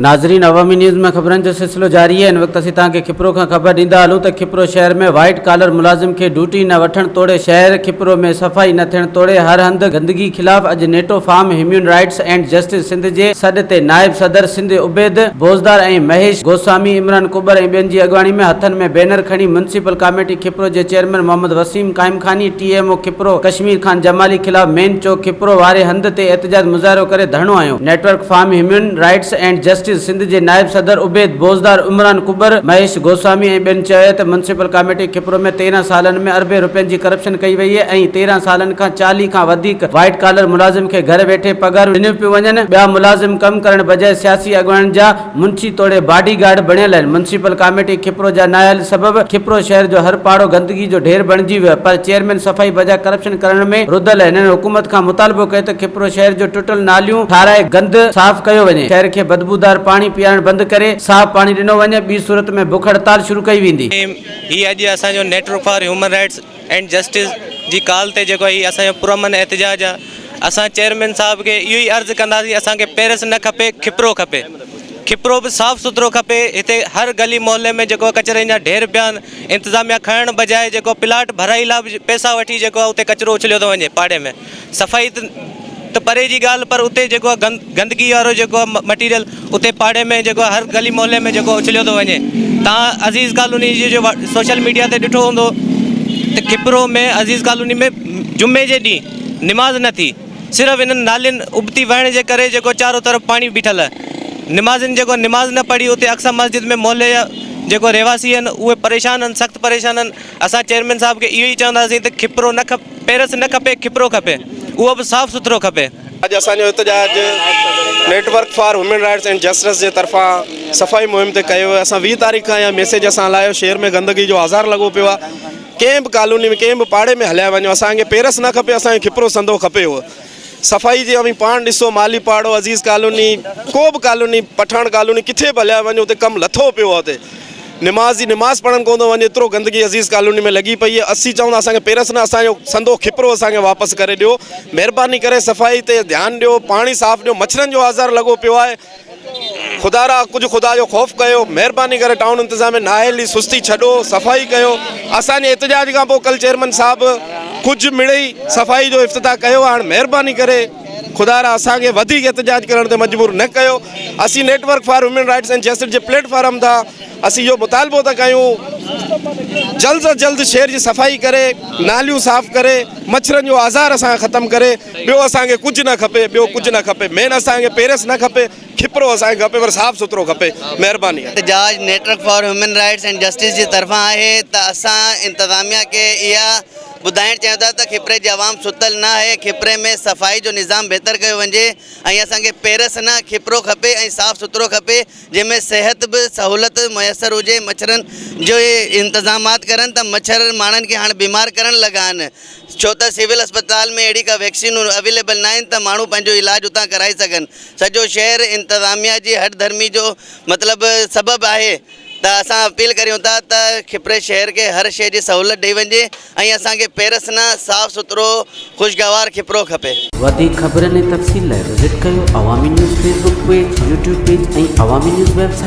नाज़रीन, अवामी न्यूज़ में खबरन जो सिलसिलो जारी है। इन वक्त असीं तव्हांखे खिपरो खां ख़बर ॾींदा हलूं त खिपरो शहर में वाइट कॉलर मुलाजिम खे ड्यूटी न वठण तोड़े शहर खिपरो में सफ़ाई न थियण तोड़े हर हंधि गंदगी खिलाफ़ अॼु network for human rights and justice Sindh जे सॾ ते नायब सदर सिंध उबैद बोज़दार ऐं महेश गोस्वामी इमरान कुबर ऐं ॿियनि जी अॻवानी में हथनि में बैनर खणी म्यूनिसिपल कमेटी खिपरो जे चेयरमैन मोहम्मद वसीम काइम खानी TMO खिपरो कश्मीर खान जमाली खिलाफ़ मेन चौक खिपरो वारे हंध ते एहतजाज मुज़ाहिरो करे धरणो आयो। Network for human rights and justice Sindh जे नायब सदर उबैद बोज़दार इमरान कुबर महेश गोस्वामी ऐं ॿियनि चयो त म्यूनिसिपल कमेटी खिपरो में 13 सालनि में अरबे रुपयनि जी करप्शन कई वई आहे ऐं 13 सालनि खां 40 खां वधीक वाइट कॉलर मुलाजिम खे घर वेठे पगार ॾिनियूं पियूं वञनि। ॿिया मुलाजिम कम करण बजाए सियासी अॻवाननि जा मुंशी तोड़े बॉडी गार्ड बणियल आहिनि। म्यूनिसिपल कमेटी खिपरो जा नायल सबब खिपरो शहर जो हर पाड़ो गंदगी जो ढेर बणिजी वियो पर चेयरमैन सफ़ाई बजाए करप्शन करण में रुधल आहिनि। हुकूमत खां मुतालबो कयो त खिपरो शहर जो टुटल नालियूं ठाराए गंद साफ़ कयो वञे, शहर खे बदबूदार पानी पीआरण बंद करे साफ़ पानी ॾिनो वञे, ॿी सूरत में बुख हड़ताल शुरू कई वेंदी। ही अॼु असांजो network for human rights and justice जी कॉल ते जेको ही असांजो पुरअमन एहतजाज आहे। असां चेयरमैन साहब खे इहो ई अर्ज़ु कंदासीं, असांखे पेरिस न खपे, खिपरो खपे। खिपरो भी साफ़ सुथरो खपे। हिते हर गली मोहल्ले में जेको कचरे जा ढेर पिया आहिनि, इंतज़ामिया खणण बजाए जेको प्लाट भराई लाइ पैसा वठी जेको उते कचरो उछलियो थो वञे पाड़े में। सफ़ाई त परे जी ॻाल्हि पर उते जेको गंदगी वारो जेको मटीरियल उते पाड़े में जेको हर गली मोहल्ले में जेको उछलियो थो वञे। तव्हां अज़ीज़ कॉलोनी जो सोशल मीडिया ते ॾिठो हूंदो त खिपरो में अज़ीज़ कॉलोनी में जुमे जे ॾींहुं निमाज़ न थी, सिर्फ़ु इन्हनि नालियुनि उबती वहण जे करे जेको चारों तरफ़ पाणी बीठल आहे। निमाज़िन जेको निमाज़ न पढ़ी उते अक्सर मस्जिद में मोहल्ले जा जेको रहवासी आहिनि उहे परेशान आहिनि, सख़्तु परेशान आहिनि। असां चेयरमैन साहब खे इहो ई चवंदासीं त खिपरो न खपे, पेरिस न खपे, खिपरो खपे, उहो बि साफ़ सुथरो खपे। अॼु असांजो एहतजाज network for human rights and justice J तरफ़ां सफ़ाई मुहिम ते कयो। असां 20 तारीख़ खां इहा मैसेज असां हलायो, शहर में गंदगी जो आज़ार लॻो पियो आहे। कंहिं बि कॉलोनी में कंहिं बि पाड़े में हलिया वञो, असांखे पेरिस न खपे, असांखे खिपरो संदो खपे। उहो सफ़ाई जी अवी पाण ॾिसो, माली पाड़ो, अज़ीज़ कॉलोनी, को बि कॉलोनी, पठान कॉलोनी, किथे बि हलिया वञो उते कमु लथो पियो आहे। उते निमाज़ पढ़णु कोन थो वञे, एतिरो गंदगी अज़ीज़ कॉलोनी में लॻी पई आहे। असीं चवंदा असांखे पेरिस न, असांजो संदो खिपरो असांखे वापसि करे ॾियो। महिरबानी करे सफ़ाई ते ध्यानु ॾियो, पाणी साफ़ ॾियो। मच्छरनि जो आज़ार लॻो पियो आहे। खुदारा कुझु खुदा जो ख़ौफ़ कयो, महिरबानी करे टाउन इंतिज़ाम में नाहेली सुस्ती छॾो, सफ़ाई कयो। असांजे एहतजाज खां पोइ कल चेयरमैन साहिबु कुझु मिड़ई सफ़ाई जो इफ़्तिताह कयो। हाणे महिरबानी करे खुदारा असांखे वधीक एहतजाज करण ते मजबूर न कयो। असीं network for human rights and justice J platform था असीं इहो मुतालबो था कयूं, जल्द सां जल्द शहर जी सफ़ाई करे, नालियूं साफ़ करे, मच्छरनि जो आज़ार असांखे ख़तमु करे। ॿियो असांखे कुझु न खपे, ॿियो कुझु न खपे। मेन असांखे पेरिस न खपे, खिपरो असांखे खपे, पर साफ़ सुथरो खपे। महिरबानी। एहतजाज network for human rights and justice जी तरफ़ां आहे त असां इंतज़ामिया खे इहा ॿुधाइणु चाहियूं था त खिपरे जी आवाम सुतल न आहे, खिपरे में सफ़ाई जो निज़ाम बहितर कयो वञे ऐं असांखे पेरिस न, खिपरो खपे ऐं साफ़ सुथरो खपे, जंहिंमें सिहत बि सहूलियत मुयसरु हुजे। मच्छरनि जो इंतज़ामात करनि त मच्छर माण्हुनि खे हाणे बीमार करण लॻा आहिनि, छो त सिविल अस्पताल में अहिड़ी का वैक्सीन अवेलेबल न आहिनि त माण्हू पंहिंजो इलाजु उतां कराए सघनि। सॼो शहर इंतज़ामिया जी हर धर्मी जो मतिलबु सबबु आहे। त असां अपील करियूं था त खिपरे शहर खे हर शइ जी सहूलियत ॾेई वञे ऐं असांखे पेरिस न, साफ़ सुथरो ख़ुशगवार खिपरो खपे। वधीक ख़बरनि ऐं तफ़सील लाइ विज़िट कयो अवामी news Facebook page, YouTube page ऐं अवामी न्यूज़ वेबसाइट।